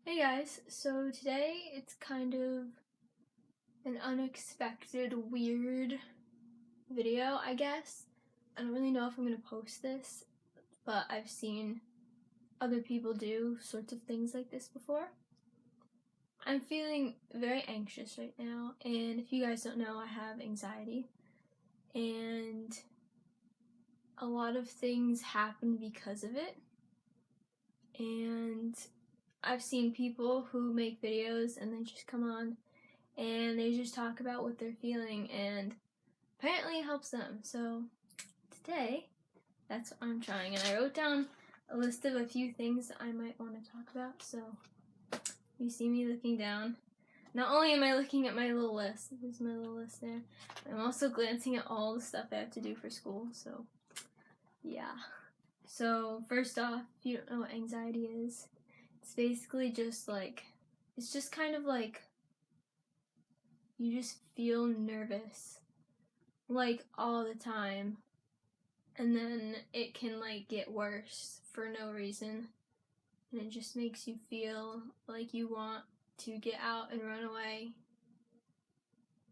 Hey guys, so today it's kind of an unexpected, weird video, I guess. I don't really know if I'm going to post this, but I've seen other people do sorts of things like this before. I'm feeling very anxious right now, and if you guys don't know, I have anxiety, and a lot of things happen because of it, and I've seen people who make videos and then just come on and they just talk about what they're feeling, and apparently it helps them. So today, that's what I'm trying, and I wrote down a list of a few things that I might want to talk about. So you see me looking down. Not only am I looking at my little list, there's my little list there, I'm also glancing at all the stuff I have to do for school. So yeah. So first off, if you don't know what anxiety is, it's basically just like, it's just kind of like you just feel nervous like all the time, and then it can like get worse for no reason, and it just makes you feel like you want to get out and run away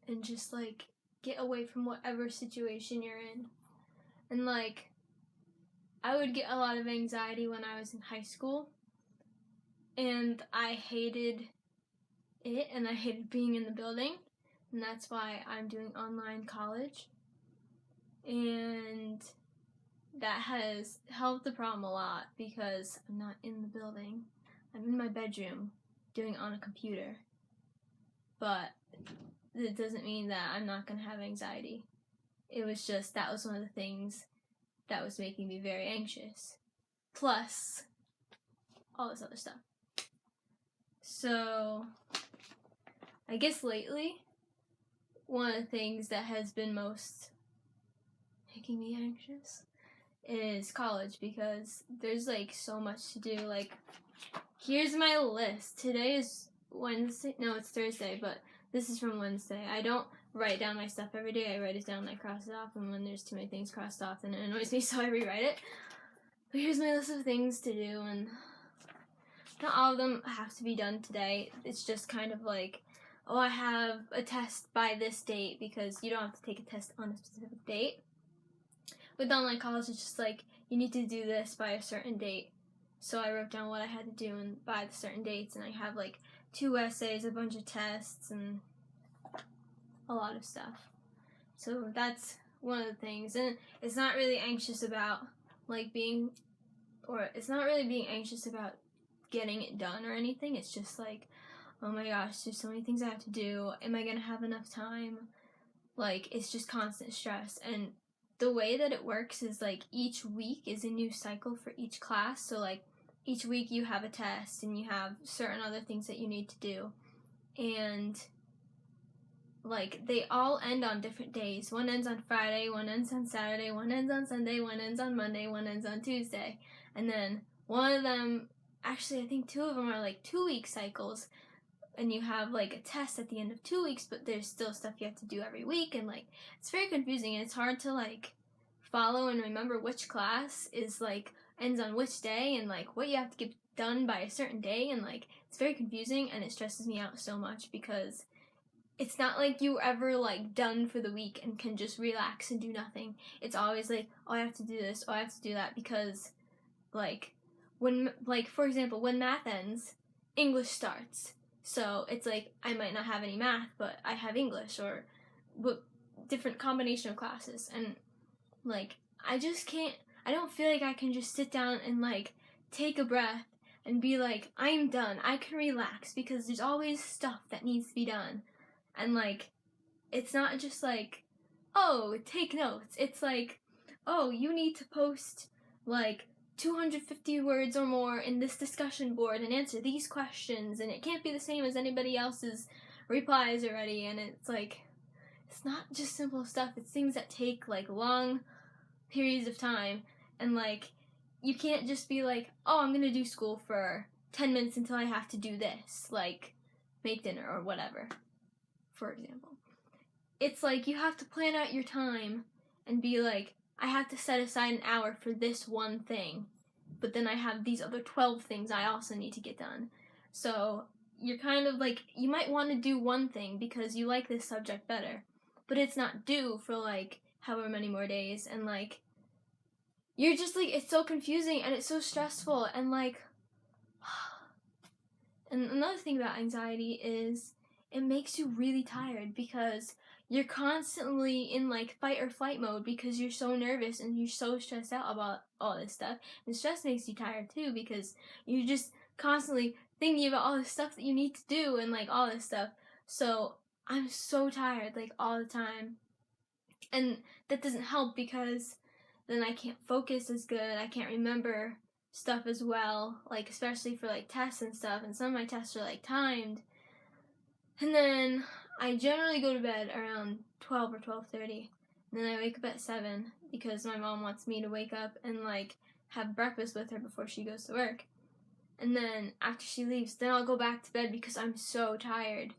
and just like get away from whatever situation you're in. And like I would get a lot of anxiety when I was in high school, and I hated it, and I hated being in the building, and that's why I'm doing online college. And that has helped the problem a lot because I'm not in the building. I'm in my bedroom doing it on a computer. But it doesn't mean that I'm not going to have anxiety. It was just that was one of the things that was making me very anxious. Plus all this other stuff. So I guess lately, one of the things that has been most making me anxious is college, because there's like so much to do. Like, here's my list. Today is Wednesday. No, it's Thursday, but this is from Wednesday. I don't write down my stuff every day. I write it down and I cross it off, and when there's too many things crossed off, then it annoys me, so I rewrite it. But here's my list of things to do, and not all of them have to be done today. It's just kind of like, oh, I have a test by this date, because you don't have to take a test on a specific date. With online college, it's just like, you need to do this by a certain date. So I wrote down what I had to do and by the certain dates, and I have like 2 essays, a bunch of tests, and a lot of stuff. So that's one of the things. And it's not really anxious about it's not really being anxious about getting it done or anything. It's just like, oh my gosh, there's so many things I have to do. Am I gonna have enough time? Like, it's just constant stress. And the way that it works is like each week is a new cycle for each class. So like each week you have a test and you have certain other things that you need to do. And like they all end on different days. One ends on Friday, one ends on Saturday, one ends on Sunday, one ends on Monday, one ends on Tuesday. And then one of them, actually I think 2 of them are like 2-week cycles. And you have like a test at the end of 2 weeks, but there's still stuff you have to do every week, and like it's very confusing, and it's hard to like follow and remember which class is like ends on which day, and like what you have to get done by a certain day, and like it's very confusing, and it stresses me out so much because it's not like you ever like done for the week and can just relax and do nothing. It's always like, oh, I have to do this, oh, I have to do that, because like when, like for example, when math ends, English starts. So it's like I might not have any math, but I have English, or different combination of classes. And like I just can't, I don't feel like I can just sit down and like take a breath and be like, I'm done, I can relax, because there's always stuff that needs to be done. And like it's not just like, oh, take notes. It's like, oh, you need to post like 250 words or more in this discussion board and answer these questions, and it can't be the same as anybody else's replies already. And it's like, it's not just simple stuff, it's things that take like long periods of time. And like you can't just be like, oh, I'm gonna do school for 10 minutes until I have to do this, like make dinner or whatever, for example. It's like you have to plan out your time and be like, I have to set aside an hour for this one thing, but then I have these other 12 things I also need to get done. So you're kind of like, you might want to do one thing because you like this subject better, but it's not due for like however many more days, and like you're just like, it's so confusing and it's so stressful, and like, and another thing about anxiety is it makes you really tired because you're constantly in like fight or flight mode because you're so nervous and you're so stressed out about all this stuff. And stress makes you tired too because you're just constantly thinking about all the stuff that you need to do and like all this stuff. So I'm so tired like all the time. And that doesn't help because then I can't focus as good. I can't remember stuff as well, like especially for like tests and stuff, and some of my tests are like timed. And then I generally go to bed around 12 or 12:30. And then I wake up at 7 because my mom wants me to wake up and like have breakfast with her before she goes to work. And then after she leaves, then I'll go back to bed because I'm so tired.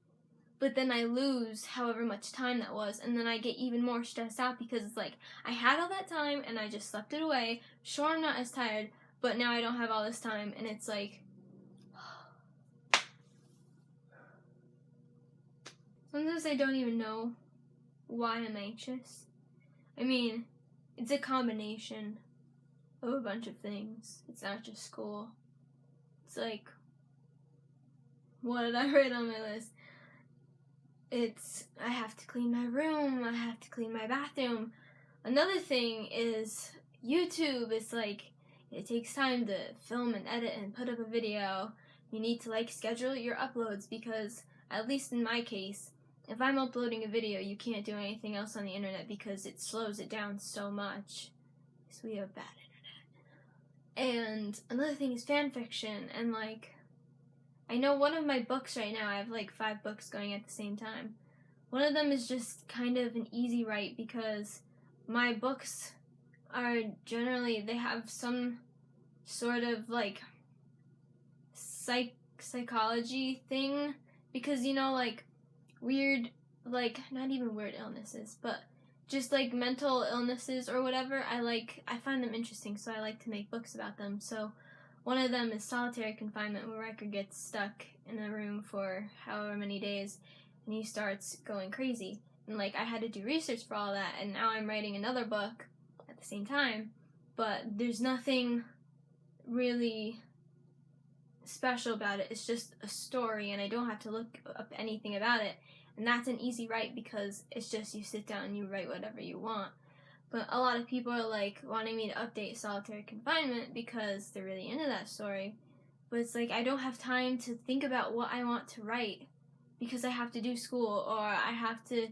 But then I lose however much time that was, and then I get even more stressed out because it's like, I had all that time and I just slept it away. Sure, I'm not as tired, but now I don't have all this time, and it's like, sometimes I don't even know why I'm anxious. I mean, it's a combination of a bunch of things. It's not just school. It's like, what did I write on my list? It's, I have to clean my room, I have to clean my bathroom. Another thing is YouTube. It's like, it takes time to film and edit and put up a video. You need to like schedule your uploads because, at least in my case, if I'm uploading a video, you can't do anything else on the internet because it slows it down so much. So we have bad internet. And another thing is fanfiction, and like, I know one of my books right now, I have like 5 books going at the same time. One of them is just kind of an easy write because my books are generally, they have some sort of like psychology thing, because you know, like weird, like not even weird illnesses, but just like mental illnesses or whatever, I find them interesting, so I like to make books about them. So one of them is solitary confinement, where Riker gets stuck in a room for however many days and he starts going crazy. And like, I had to do research for all that, and now I'm writing another book at the same time, but there's nothing really special about it. It's just a story, and I don't have to look up anything about it. And that's an easy write because it's just, you sit down and you write whatever you want. But a lot of people are like wanting me to update solitary confinement because they're really into that story. But it's like, I don't have time to think about what I want to write because I have to do school, or I have to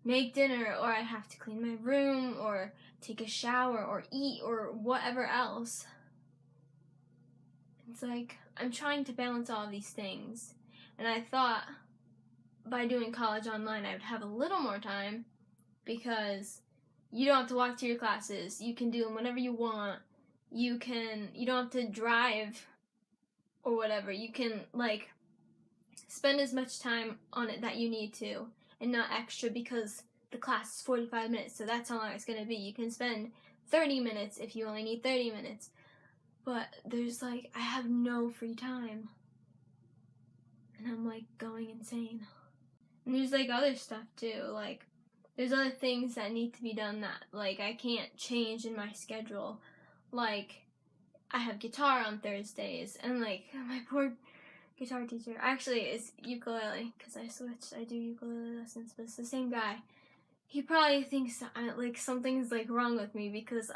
make dinner, or I have to clean my room, or take a shower, or eat, or whatever else. It's like, I'm trying to balance all of these things. And I thought by doing college online I would have a little more time because you don't have to walk to your classes. You can do them whenever you want. You don't have to drive or whatever. You can like spend as much time on it that you need to, and not extra, because the class is 45 minutes, so that's how long it's going to be. You can spend 30 minutes if you only need 30 minutes. But there's like, I have no free time. And I'm like going insane. And there's like other stuff too. Like, there's other things that need to be done that like I can't change in my schedule. Like, I have guitar on Thursdays, and like my poor guitar teacher, actually it's ukulele because I switched. I do ukulele lessons, but it's the same guy. He probably thinks that like something's like wrong with me because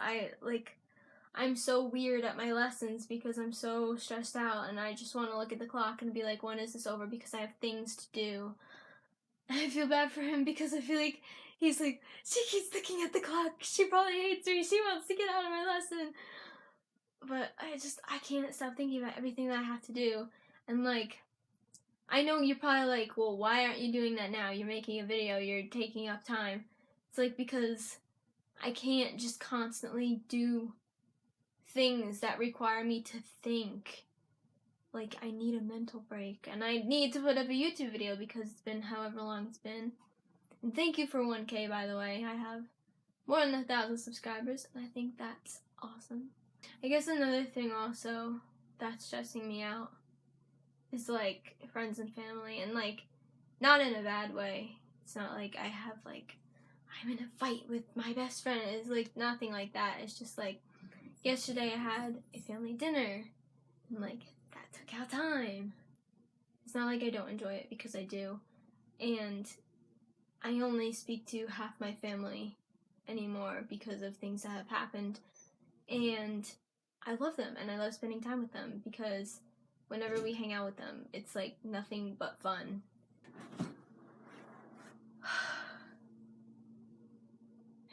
I'm so weird at my lessons because I'm so stressed out, and I just want to look at the clock and be like, when is this over, because I have things to do. I feel bad for him because I feel like he's like, she keeps looking at the clock. She probably hates me. She wants to get out of my lesson. But I can't stop thinking about everything that I have to do. And like, I know you're probably like, well, why aren't you doing that now? You're making a video. You're taking up time. It's like, because I can't just constantly do things that require me to think. Like, I need a mental break, and I need to put up a YouTube video because it's been however long it's been. And thank you for 1K, by the way. I have more than 1,000 subscribers, and I think that's awesome. I guess another thing also that's stressing me out is like friends and family, and like not in a bad way. It's not like I have like I'm in a fight with my best friend. It's like nothing like that. It's just like yesterday I had a family dinner, and like that took out time. It's not like I don't enjoy it, because I do, and I only speak to half my family anymore because of things that have happened, and I love them and I love spending time with them, because whenever we hang out with them, it's like nothing but fun.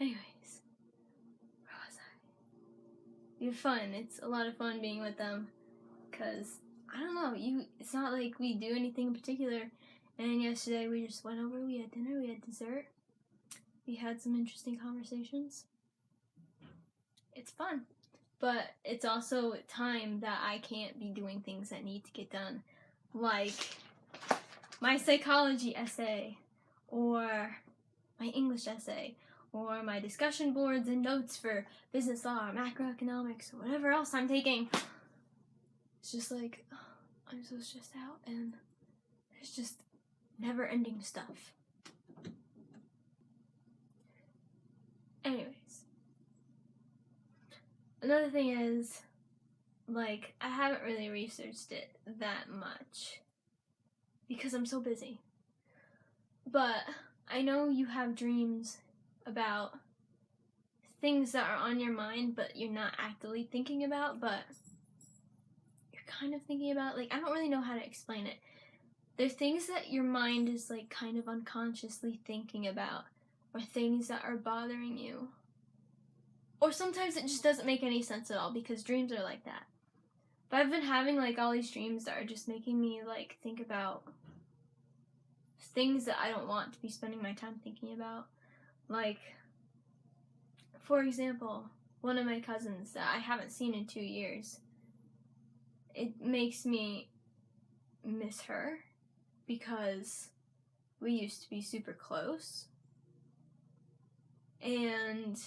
Anyways, where was I? We have fun. It's a lot of fun being with them, because I don't know, it's not like we do anything in particular. And yesterday we just went over, we had dinner, we had dessert, we had some interesting conversations. It's fun. But it's also time that I can't be doing things that need to get done, like my psychology essay, or my English essay, or my discussion boards and notes for business law or macroeconomics or whatever else I'm taking. It's just like, I'm so stressed out, and there's just never-ending stuff. Anyways, another thing is, like, I haven't really researched it that much because I'm so busy. But I know you have dreams about things that are on your mind but you're not actively thinking about, but you're kind of thinking about. Like, I don't really know how to explain it. There's things that your mind is like kind of unconsciously thinking about, or things that are bothering you. Or sometimes it just doesn't make any sense at all, because dreams are like that. But I've been having like all these dreams that are just making me like think about things that I don't want to be spending my time thinking about. Like, for example, one of my cousins that I haven't seen in 2 years. It makes me miss her, because we used to be super close. And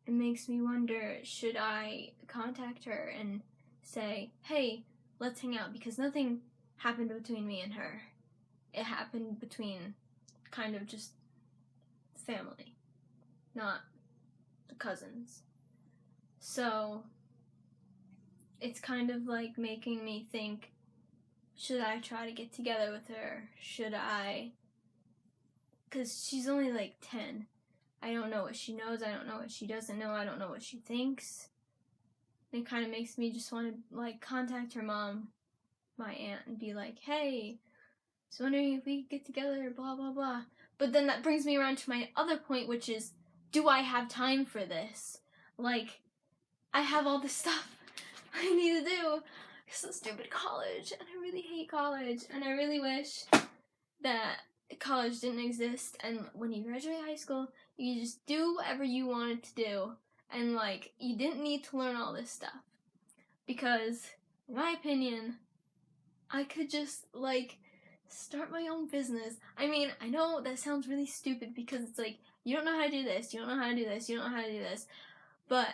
it makes me wonder, should I contact her and say, hey, let's hang out? Because nothing happened between me and her. It happened between kind of just family, not the cousins. So it's kind of like making me think, should I try to get together with her? Should I? Because she's only like 10. I don't know what she knows. I don't know what she doesn't know. I don't know what she thinks. It kind of makes me just want to like contact her mom, my aunt, and be like, hey, I was wondering if we could get together, blah, blah, blah. But then that brings me around to my other point, which is, do I have time for this? Like, I have all this stuff I need to do. It's so stupid college, and I really hate college, and I really wish that college didn't exist, and when you graduate high school, you just do whatever you wanted to do, and like, you didn't need to learn all this stuff. Because, in my opinion, I could just like start my own business. I mean, I know that sounds really stupid, because it's like, you don't know how to do this, you don't know how to do this, you don't know how to do this, but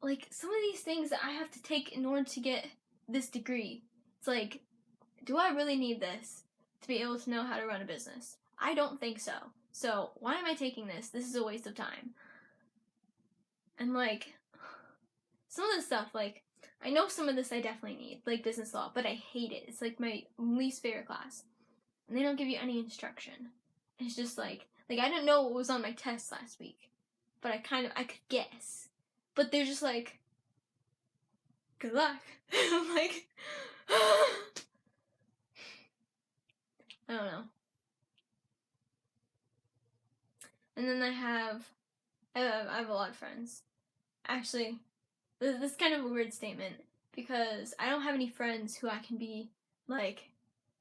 like, some of these things that I have to take in order to get this degree, it's like, do I really need this to be able to know how to run a business? I don't think so. So why am I taking this? This is a waste of time. And like, some of this stuff, like, I know some of this I definitely need, like business law, but I hate it. It's like my least favorite class. And they don't give you any instruction. It's just like I didn't know what was on my test last week, but I could guess. But they're just like, good luck. I'm like, I don't know. And then I have a lot of friends. Actually, this is kind of a weird statement, because I don't have any friends who I can be like,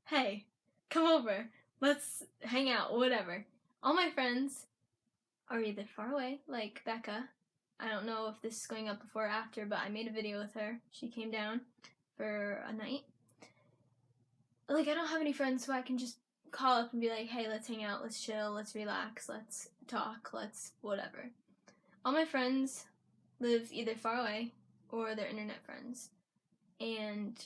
hey, come over, let's hang out, whatever. All my friends are either far away, like Becca. I don't know if this is going up before or after, but I made a video with her. She came down for a night. Like, I don't have any friends who I can just call up and be like, hey, let's hang out, let's chill, let's relax, let's talk, let's whatever. All my friends live either far away or they're internet friends. And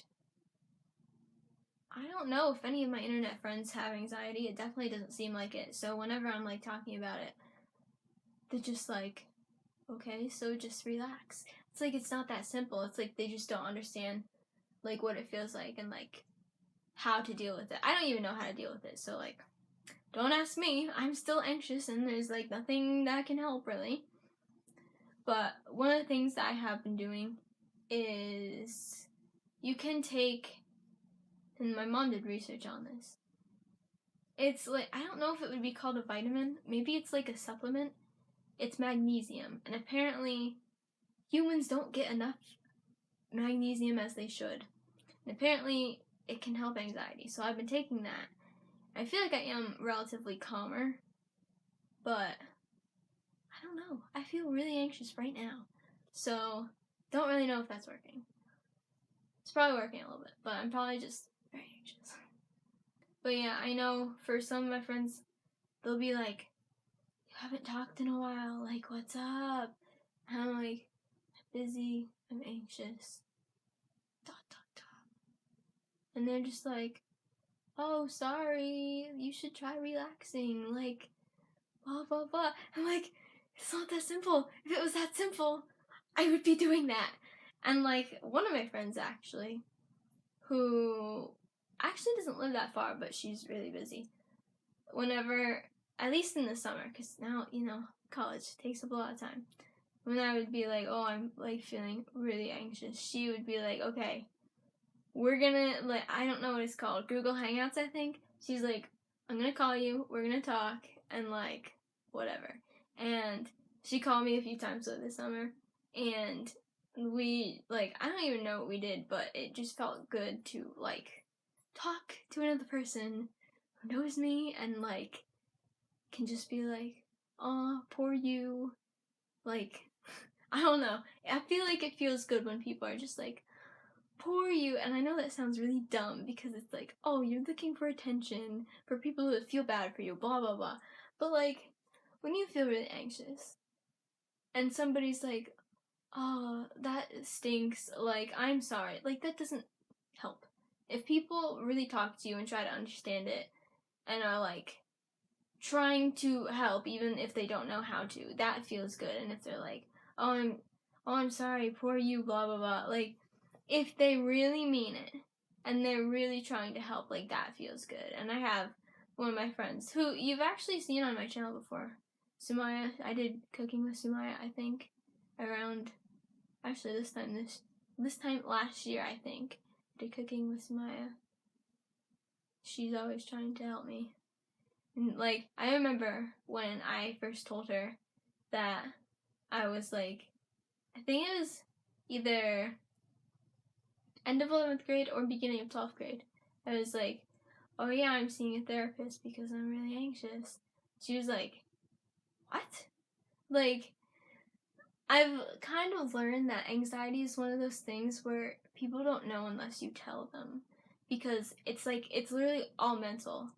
I don't know if any of my internet friends have anxiety. It definitely doesn't seem like it. So whenever I'm like talking about it, they're just like, okay, so just relax. It's like it's not that simple. It's like they just don't understand like what it feels like and like how to deal with it. I don't even know how to deal with it. So like don't ask me. I'm still anxious and there's like nothing that can help really. But one of the things that I have been doing is you can take, and my mom did research on this. It's like, I don't know if it would be called a vitamin. Maybe it's like a supplement. It's magnesium. And apparently humans don't get enough magnesium as they should. And apparently it can help anxiety. So I've been taking that. I feel like I am relatively calmer, but I don't know. I feel really anxious right now. So don't really know if that's working. It's probably working a little bit, but I'm probably just very anxious. But yeah, I know for some of my friends, they'll be like, you haven't talked in a while, like, what's up? And I'm like, I'm busy, I'm anxious, ... And they're just like, oh, sorry, you should try relaxing, like, blah, blah, blah. I'm like, it's not that simple. If it was that simple, I would be doing that. And like, one of my friends actually, who actually doesn't live that far, but she's really busy. Whenever, at least in the summer, because now, you know, college takes up a lot of time. When I would be like, oh, I'm like feeling really anxious, she would be like, okay, we're gonna, like, I don't know what it's called, Google Hangouts, I think. She's like, I'm gonna call you, we're gonna talk, and like, whatever. And she called me a few times over the summer, and we, like, I don't even know what we did, but it just felt good to, like, talk to another person who knows me and, like, can just be like, aw, poor you. Like, I don't know. I feel like it feels good when people are just like, poor you. And I know that sounds really dumb because it's like, oh, you're looking for attention, for people to feel bad for you, blah, blah, blah. But like, when you feel really anxious and somebody's like, oh, that stinks, like, I'm sorry, like, that doesn't help. If people really talk to you and try to understand it and are like trying to help even if they don't know how to, that feels good. And if they're like, oh, I'm sorry, poor you, blah, blah, blah, like, if they really mean it and they're really trying to help, like, that feels good. And I have one of my friends who you've actually seen on my channel before, Sumaya. I did cooking with Sumaya, I think, around, actually this time last year, I think, I did cooking with Sumaya. She's always trying to help me. And like, I remember when I first told her that I was like, I think it was either end of 11th grade or beginning of 12th grade. I was like, oh yeah, I'm seeing a therapist because I'm really anxious. She was like, what? Like, I've kind of learned that anxiety is one of those things where people don't know unless you tell them. Because it's like, it's literally all mental.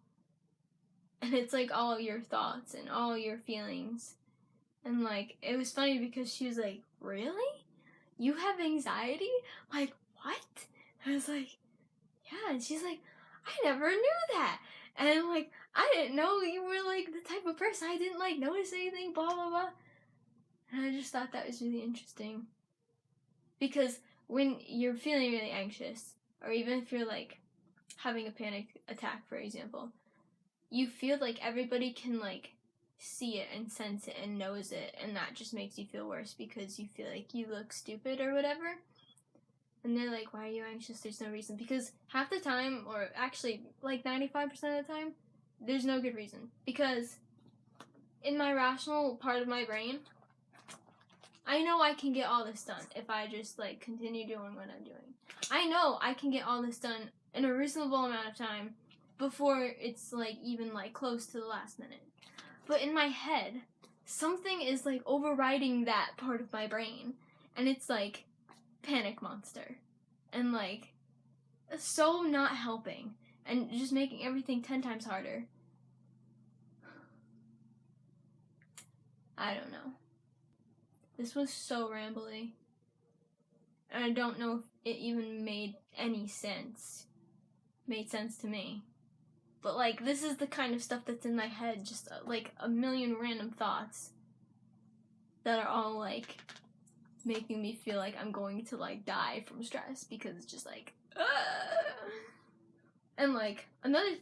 And it's like all your thoughts and all your feelings. And like, it was funny because she was like, really? You have anxiety? Like, what? I was like, yeah. And she's like, I never knew that. And I'm like, I didn't know you were like the type of person. I didn't like notice anything, blah, blah, blah. And I just thought that was really interesting. Because when you're feeling really anxious, or even if you're like having a panic attack, for example, you feel like everybody can like see it and sense it and knows it, and that just makes you feel worse because you feel like you look stupid or whatever. And they're like, why are you anxious? There's no reason. Because half the time, or actually like 95% of the time, there's no good reason. Because in my rational part of my brain, I know I can get all this done if I just like continue doing what I'm doing. I know I can get all this done in a reasonable amount of time before it's like even like close to the last minute. But in my head, something is like overriding that part of my brain, and it's like panic monster, and like so not helping, and just making everything 10 times harder. I don't know. This was so rambly. And I don't know it even made any sense. Made sense to me. But, like, this is the kind of stuff that's in my head, just, like, a million random thoughts that are all, like, making me feel like I'm going to, like, die from stress, because it's just, like, And, like, another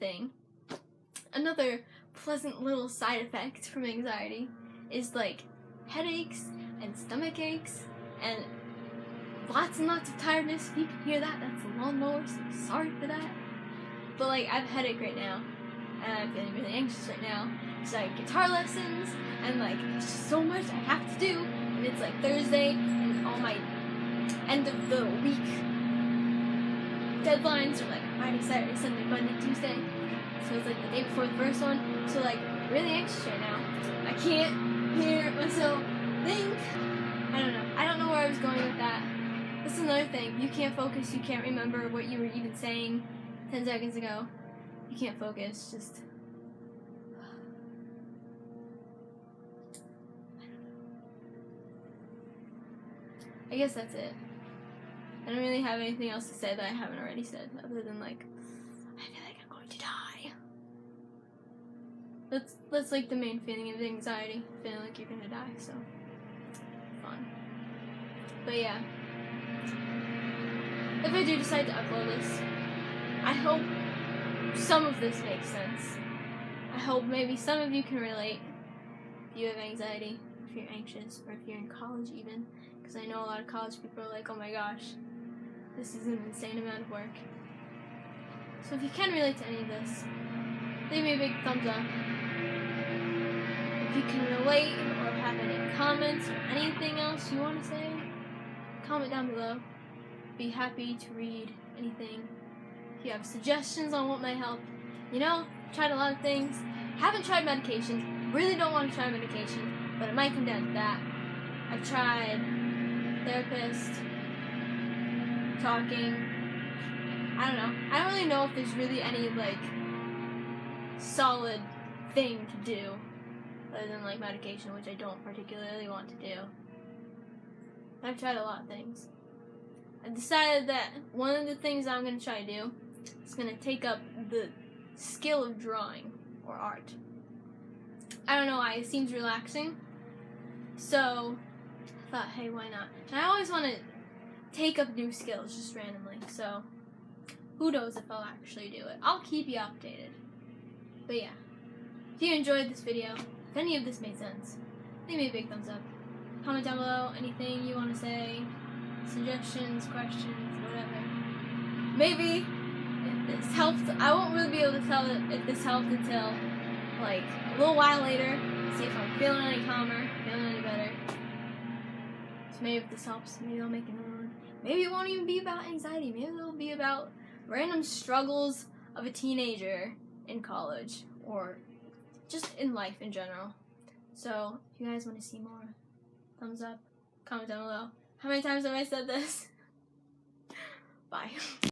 pleasant little side effect from anxiety is, like, headaches and stomach aches and lots and lots of tiredness. If you can hear that, that's the lawnmower, so sorry for that. But, like, I have a headache right now, and I'm feeling really anxious right now. So, like, guitar lessons, and, like, just so much I have to do, and it's, like, Thursday, and all my end of the week deadlines are, like, Friday, Saturday, Sunday, Monday, Tuesday. So it's, like, the day before the first one. So, like, really anxious right now. I can't hear myself think. I don't know where I was going with that. That's another thing. You can't focus. You can't remember what you were even saying 10 seconds ago. You can't focus. Just... I guess that's it. I don't really have anything else to say that I haven't already said, other than, like, I feel like I'm going to die. That's like the main feeling of anxiety, feeling like you're gonna die, so fun. But yeah, if I do decide to upload this, I hope some of this makes sense. I hope maybe some of you can relate if you have anxiety, if you're anxious, or if you're in college even, because I know a lot of college people are like, oh my gosh, this is an insane amount of work. So if you can relate to any of this, leave me a big thumbs up. If you can relate or have any comments or anything else you want to say, comment down below. Be happy to read anything. If you have suggestions on what might help, tried a lot of things. Haven't tried medication. Really don't want to try medication, but it might come down to that. I've tried therapist, talking. I don't know. I don't really know if there's really any, like, solid thing to do other than, like, medication, which I don't particularly want to do. I've tried a lot of things. I decided that one of the things I'm going to try to do is going to take up the skill of drawing or art. I don't know why. It seems relaxing. So I thought, hey, why not? And I always want to take up new skills just randomly. So who knows if I'll actually do it. I'll keep you updated. But yeah, if you enjoyed this video, if any of this made sense, leave me a big thumbs up. Comment down below anything you want to say, suggestions, questions, whatever. Maybe if this helped, I won't really be able to tell if this helped until, like, a little while later. See if I'm feeling any calmer, feeling any better. So maybe if this helps, maybe I'll make another one. Maybe it won't even be about anxiety. Maybe it'll be about random struggles of a teenager in college, or just in life in general. So if you guys want to see more, thumbs up, comment down below. How many times have I said this? Bye.